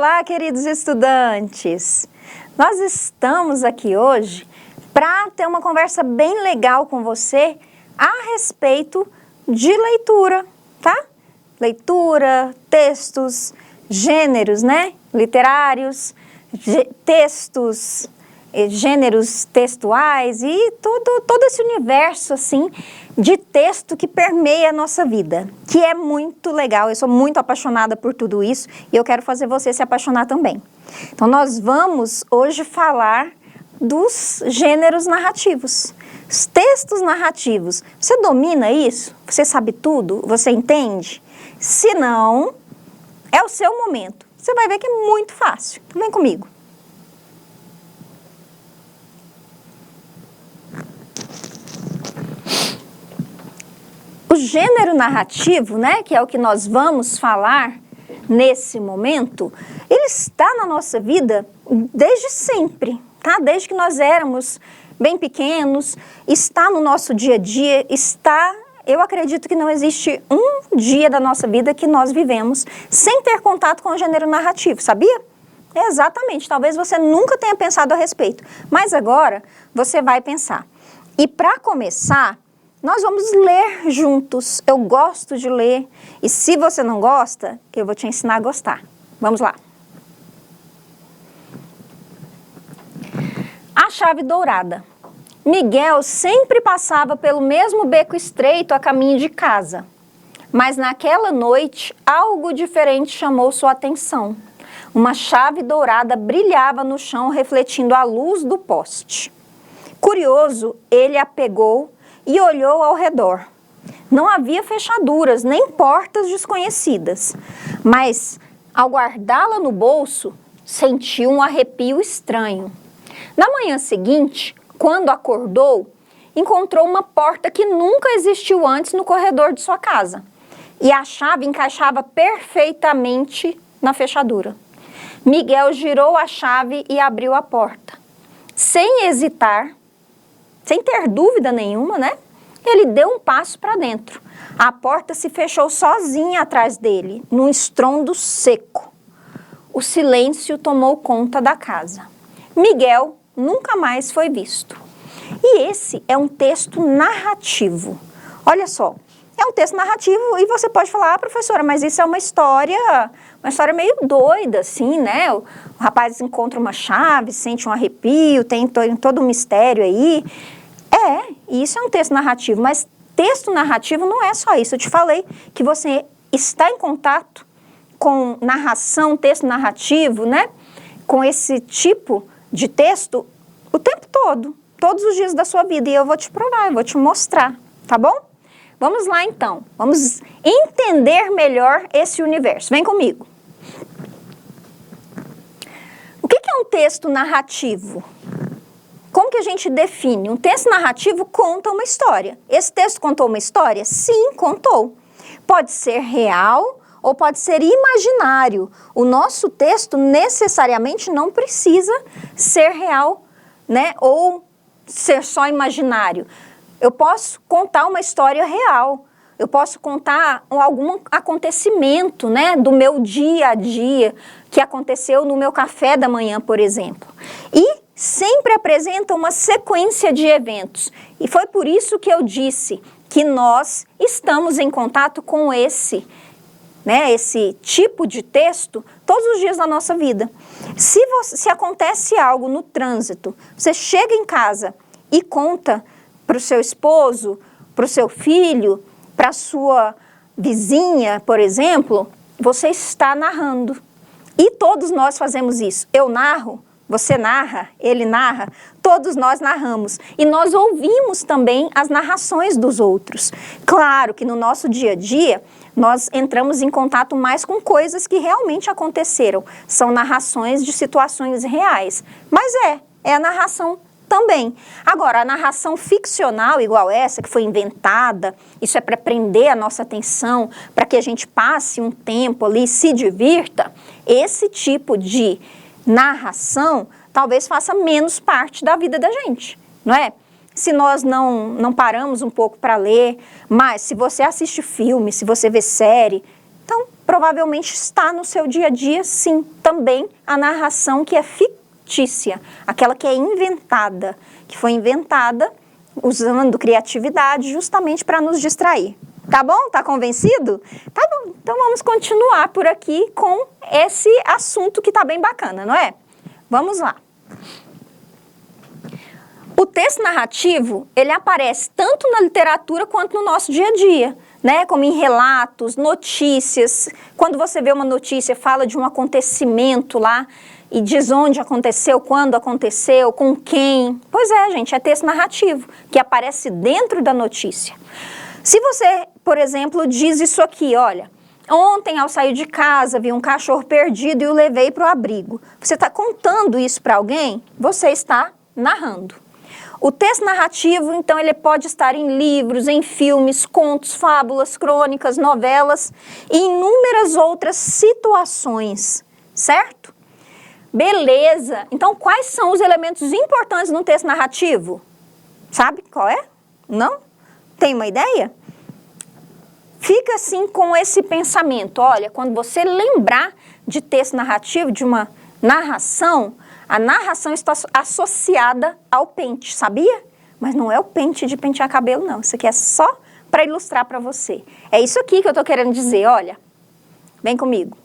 Olá, queridos estudantes! Nós estamos aqui hoje para ter uma conversa bem legal com você a respeito de leitura, tá? Leitura, textos, gêneros, né? Literários, textos, gêneros textuais e todo esse universo, assim, de texto que permeia a nossa vida, que é muito legal. Eu sou muito apaixonada por tudo isso e eu quero fazer você se apaixonar também. Então, nós vamos hoje falar dos gêneros narrativos, os textos narrativos. Você domina isso? Você sabe tudo? Você entende? Se não, é o seu momento. Você vai ver que é muito fácil. Vem comigo. O gênero narrativo, né, que é o que nós vamos falar nesse momento, ele está na nossa vida desde sempre, tá? Desde que nós éramos bem pequenos, está no nosso dia a dia, eu acredito que não existe um dia da nossa vida que nós vivemos sem ter contato com o gênero narrativo, sabia? Exatamente, talvez você nunca tenha pensado a respeito, mas agora você vai pensar. E para começar, nós vamos ler juntos. Eu gosto de ler e se você não gosta, eu vou te ensinar a gostar. Vamos lá. A chave dourada. Miguel sempre passava pelo mesmo beco estreito a caminho de casa. Mas naquela noite, algo diferente chamou sua atenção. Uma chave dourada brilhava no chão, refletindo a luz do poste. Curioso, ele a pegou e olhou ao redor. Não havia fechaduras, nem portas desconhecidas, mas, ao guardá-la no bolso, sentiu um arrepio estranho. Na manhã seguinte, quando acordou, encontrou uma porta que nunca existiu antes no corredor de sua casa, e a chave encaixava perfeitamente na fechadura. Miguel girou a chave e abriu a porta. Sem hesitar, sem ter dúvida nenhuma, né? Ele deu um passo para dentro. A porta se fechou sozinha atrás dele, num estrondo seco. O silêncio tomou conta da casa. Miguel nunca mais foi visto. E esse é um texto narrativo. Olha só, é um texto narrativo e você pode falar, professora, mas isso é uma história meio doida, assim, né? O rapaz encontra uma chave, sente um arrepio, tem todo um mistério aí. Isso é um texto narrativo, mas texto narrativo não é só isso. Eu te falei que você está em contato com narração, texto narrativo, né? Com esse tipo de texto o tempo todo, todos os dias da sua vida. E eu vou te provar, eu vou te mostrar, tá bom? Vamos lá então, vamos entender melhor esse universo. Vem comigo. O que é um texto narrativo? Como que a gente define? Um texto narrativo conta uma história. Esse texto contou uma história? Sim, contou. Pode ser real ou pode ser imaginário. O nosso texto necessariamente não precisa ser real, né? Ou ser só imaginário. Eu posso contar uma história real. Eu posso contar algum acontecimento, né, do meu dia a dia, que aconteceu no meu café da manhã, por exemplo. E sempre apresenta uma sequência de eventos. E foi por isso que eu disse que nós estamos em contato com esse tipo de texto todos os dias da nossa vida. Se acontece algo no trânsito, você chega em casa e conta para o seu esposo, para o seu filho, para a sua vizinha, por exemplo, você está narrando. E todos nós fazemos isso. Eu narro, você narra, ele narra, todos nós narramos. E nós ouvimos também as narrações dos outros. Claro que no nosso dia a dia, nós entramos em contato mais com coisas que realmente aconteceram. São narrações de situações reais. Mas é a narração também. Agora, a narração ficcional, igual essa, que foi inventada, isso é para prender a nossa atenção, para que a gente passe um tempo ali e se divirta, esse tipo de narração talvez faça menos parte da vida da gente, não é? Se nós não paramos um pouco para ler, mas se você assiste filme, se você vê série, então provavelmente está no seu dia a dia, sim, também a narração que é fictícia, aquela que é inventada, que foi inventada usando criatividade justamente para nos distrair. Tá bom? Tá convencido? Tá bom, então vamos continuar por aqui com esse assunto que tá bem bacana, não é? Vamos lá. O texto narrativo, ele aparece tanto na literatura quanto no nosso dia a dia, né? Como em relatos, notícias. Quando você vê uma notícia, fala de um acontecimento lá e diz onde aconteceu, quando aconteceu, com quem. Pois é, gente, é texto narrativo que aparece dentro da notícia. Se você, por exemplo, diz isso aqui, olha, ontem ao sair de casa vi um cachorro perdido e o levei para o abrigo. Você está contando isso para alguém? Você está narrando. O texto narrativo, então, ele pode estar em livros, em filmes, contos, fábulas, crônicas, novelas e inúmeras outras situações, certo? Beleza. Então, quais são os elementos importantes no texto narrativo? Sabe qual é? Não? Tem uma ideia? Fica assim com esse pensamento. Olha, quando você lembrar de texto narrativo, de uma narração, a narração está associada ao pente, sabia? Mas não é o pente de pentear cabelo, não. Isso aqui é só para ilustrar para você. É isso aqui que eu estou querendo dizer, olha. Vem comigo.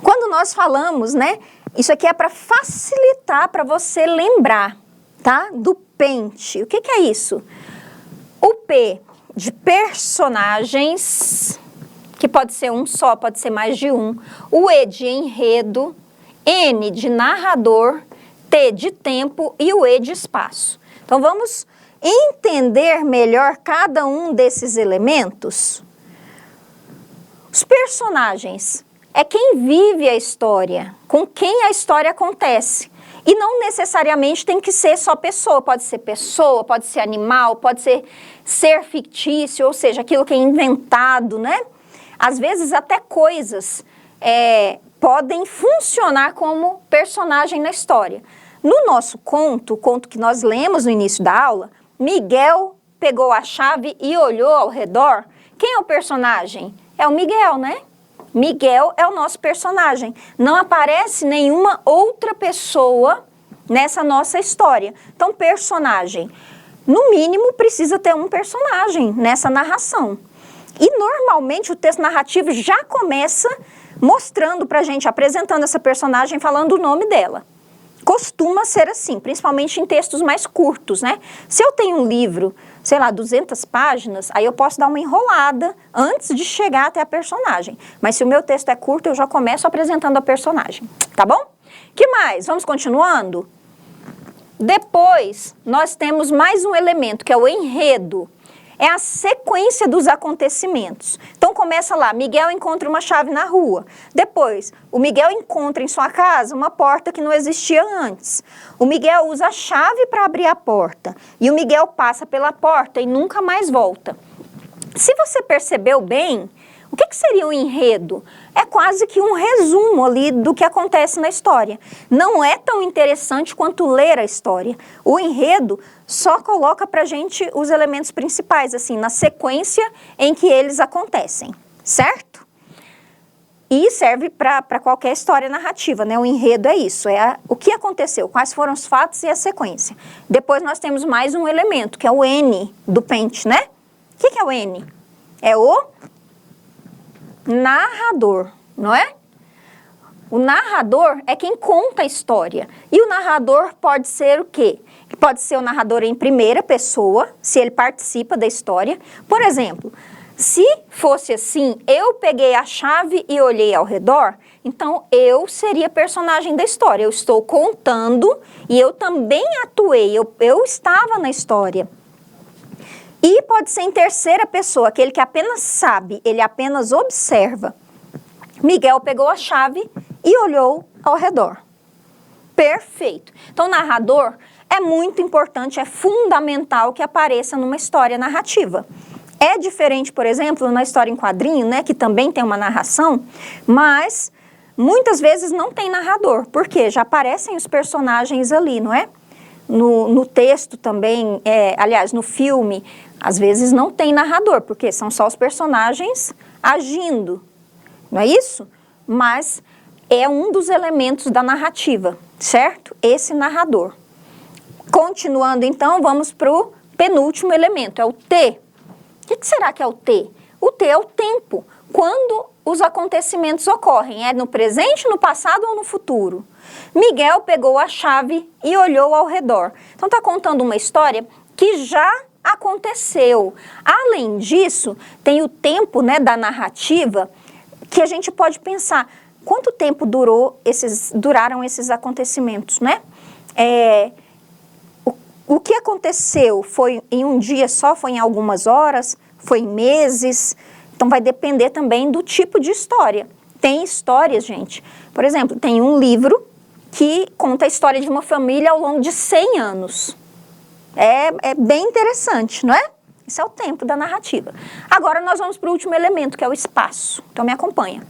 Quando nós falamos, né? Isso aqui é para facilitar para você lembrar, tá? Do pente. O que é isso? O P de personagens, que pode ser um só, pode ser mais de um. O E de enredo, N de narrador, T de tempo e o E de espaço. Então vamos entender melhor cada um desses elementos. Os personagens é quem vive a história, com quem a história acontece. E não necessariamente tem que ser só pessoa, pode ser animal, pode ser fictício, ou seja, aquilo que é inventado, né? Às vezes até coisas podem funcionar como personagem na história. No nosso conto, o conto que nós lemos no início da aula, Miguel pegou a chave e olhou ao redor. Quem é o personagem? É o Miguel, né? Miguel é o nosso personagem. Não aparece nenhuma outra pessoa nessa nossa história. Então, personagem, no mínimo, precisa ter um personagem nessa narração. E, normalmente, o texto narrativo já começa mostrando pra gente, apresentando essa personagem, falando o nome dela. Costuma ser assim, principalmente em textos mais curtos, né? Se eu tenho um livro, sei lá, 200 páginas, aí eu posso dar uma enrolada antes de chegar até a personagem. Mas se o meu texto é curto, eu já começo apresentando a personagem, tá bom? Que mais? Vamos continuando? Depois, nós temos mais um elemento, que é o enredo. É a sequência dos acontecimentos. Então, começa lá, Miguel encontra uma chave na rua. Depois, o Miguel encontra em sua casa uma porta que não existia antes. O Miguel usa a chave para abrir a porta. E o Miguel passa pela porta e nunca mais volta. Se você percebeu bem, o que seria um enredo? É quase que um resumo ali do que acontece na história. Não é tão interessante quanto ler a história. O enredo só coloca pra gente os elementos principais, assim, na sequência em que eles acontecem, certo? E serve para qualquer história narrativa, né? O enredo é isso, o que aconteceu, quais foram os fatos e a sequência. Depois nós temos mais um elemento, que é o N do pente, né? O que é o N? É o narrador, não é? O narrador é quem conta a história. E o narrador pode ser o quê? Pode ser o narrador em primeira pessoa, se ele participa da história. Por exemplo, se fosse assim, eu peguei a chave e olhei ao redor, então eu seria personagem da história. Eu estou contando e eu também atuei, eu estava na história. E pode ser em terceira pessoa, aquele que apenas sabe, ele apenas observa. Miguel pegou a chave e olhou ao redor. Perfeito. Então, o narrador é muito importante, é fundamental que apareça numa história narrativa. É diferente, por exemplo, na história em quadrinho, né, que também tem uma narração, mas muitas vezes não tem narrador, porque já aparecem os personagens ali, não é? No texto também, aliás, no filme, às vezes não tem narrador, porque são só os personagens agindo, não é isso? Mas é um dos elementos da narrativa, certo? Esse narrador. Continuando então, vamos para o penúltimo elemento, é o T. O que será que é o T? O T é o tempo. Quando os acontecimentos ocorrem, é no presente, no passado ou no futuro? Miguel pegou a chave e olhou ao redor. Então está contando uma história que já aconteceu. Além disso, tem o tempo, né, da narrativa, que a gente pode pensar, quanto tempo duraram esses acontecimentos, né? O que aconteceu foi em um dia só, foi em algumas horas, foi em meses? Então vai depender também do tipo de história. Tem histórias, gente, por exemplo, tem um livro que conta a história de uma família ao longo de 100 anos. É bem interessante, não é? Esse é o tempo da narrativa. Agora nós vamos para o último elemento, que é o espaço. Então me acompanha.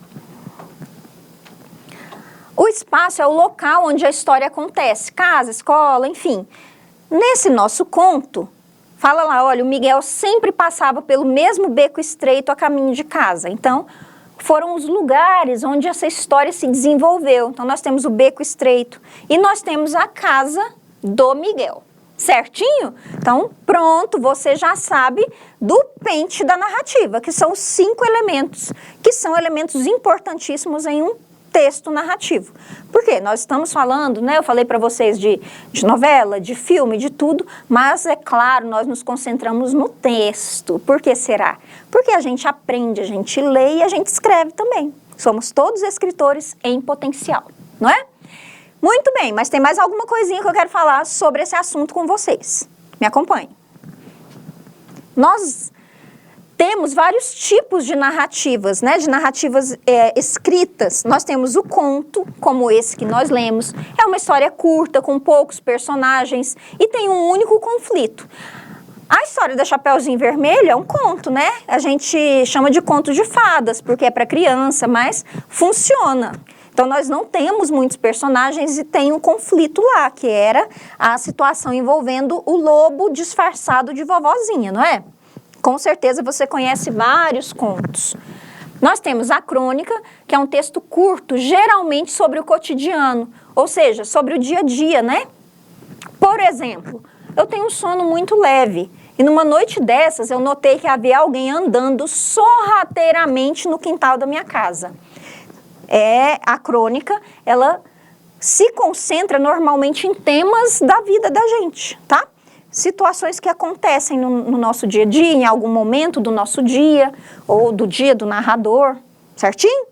O espaço é o local onde a história acontece, casa, escola, enfim. Nesse nosso conto, fala lá, olha, o Miguel sempre passava pelo mesmo beco estreito a caminho de casa. Então, foram os lugares onde essa história se desenvolveu. Então, nós temos o beco estreito e nós temos a casa do Miguel. Certinho? Então, pronto, você já sabe do pente da narrativa, que são os 5 elementos, que são elementos importantíssimos em um texto narrativo. Por quê? Nós estamos falando, né, eu falei para vocês de novela, de filme, de tudo, mas é claro, nós nos concentramos no texto. Por que será? Porque a gente aprende, a gente lê e a gente escreve também. Somos todos escritores em potencial, não é? Muito bem, mas tem mais alguma coisinha que eu quero falar sobre esse assunto com vocês. Me acompanhem. Nós temos vários tipos de narrativas, né? De narrativas escritas. Nós temos o conto, como esse que nós lemos. É uma história curta, com poucos personagens e tem um único conflito. A história da Chapeuzinho Vermelho é um conto, né? A gente chama de conto de fadas, porque é para criança, mas funciona. Então, nós não temos muitos personagens e tem um conflito lá, que era a situação envolvendo o lobo disfarçado de vovozinha, não é? Com certeza você conhece vários contos. Nós temos a crônica, que é um texto curto, geralmente sobre o cotidiano, ou seja, sobre o dia a dia, né? Por exemplo, eu tenho um sono muito leve e numa noite dessas eu notei que havia alguém andando sorrateiramente no quintal da minha casa. A crônica, ela se concentra normalmente em temas da vida da gente, tá? Situações que acontecem no nosso dia a dia, em algum momento do nosso dia, ou do dia do narrador, certinho?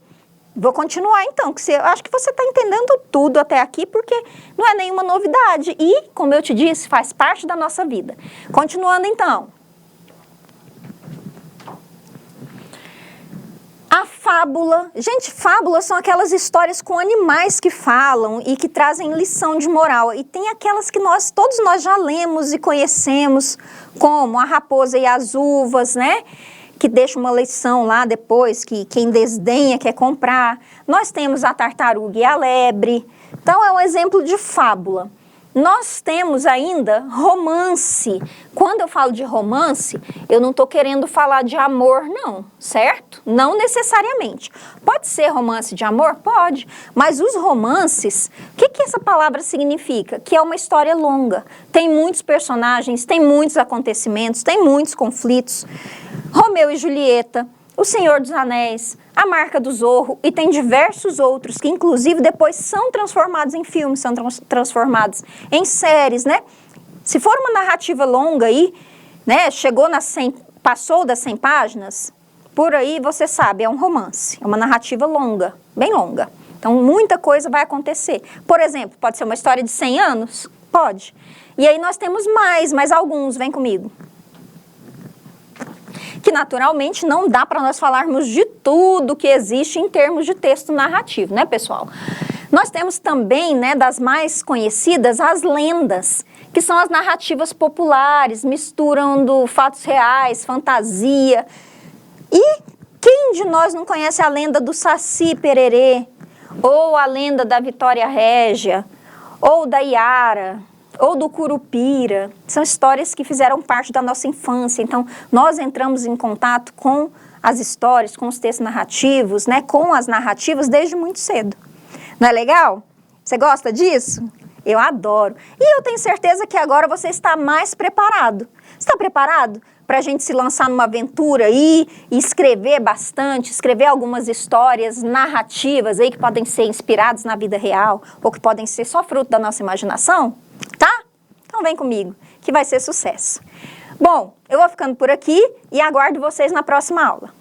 Vou continuar então, que eu acho que você está entendendo tudo até aqui, porque não é nenhuma novidade e, como eu te disse, faz parte da nossa vida. Continuando então. A fábula. Gente, fábulas são aquelas histórias com animais que falam e que trazem lição de moral. E tem aquelas que todos nós já lemos e conhecemos, como A Raposa e as Uvas, né? Que deixa uma lição lá depois, que quem desdenha quer comprar. Nós temos A Tartaruga e a Lebre. Então, é um exemplo de fábula. Nós temos ainda romance. Quando eu falo de romance, eu não estou querendo falar de amor, não, certo? Não necessariamente. Pode ser romance de amor? Pode. Mas os romances, o que essa palavra significa? Que é uma história longa. Tem muitos personagens, tem muitos acontecimentos, tem muitos conflitos. Romeu e Julieta, O Senhor dos Anéis, A Marca do Zorro e tem diversos outros que inclusive depois são transformados em filmes, são transformados em séries, né? Se for uma narrativa longa aí, né, passou das 100 páginas, por aí você sabe, é um romance, é uma narrativa longa, bem longa. Então muita coisa vai acontecer. Por exemplo, pode ser uma história de 100 anos? Pode. E aí nós temos mais alguns, vem comigo. Que naturalmente não dá para nós falarmos de tudo que existe em termos de texto narrativo, né, pessoal? Nós temos também, né, das mais conhecidas, as lendas, que são as narrativas populares, misturando fatos reais, fantasia. E quem de nós não conhece a lenda do Saci Pererê, ou a lenda da Vitória Régia, ou da Iara, ou do Curupira. São histórias que fizeram parte da nossa infância. Então, nós entramos em contato com as histórias, com os textos narrativos, né, com as narrativas desde muito cedo. Não é legal? Você gosta disso? Eu adoro. E eu tenho certeza que agora você está mais preparado. Está preparado para a gente se lançar numa aventura aí e escrever bastante, escrever algumas histórias narrativas aí que podem ser inspiradas na vida real ou que podem ser só fruto da nossa imaginação? Tá? Então vem comigo, que vai ser sucesso. Bom, eu vou ficando por aqui e aguardo vocês na próxima aula.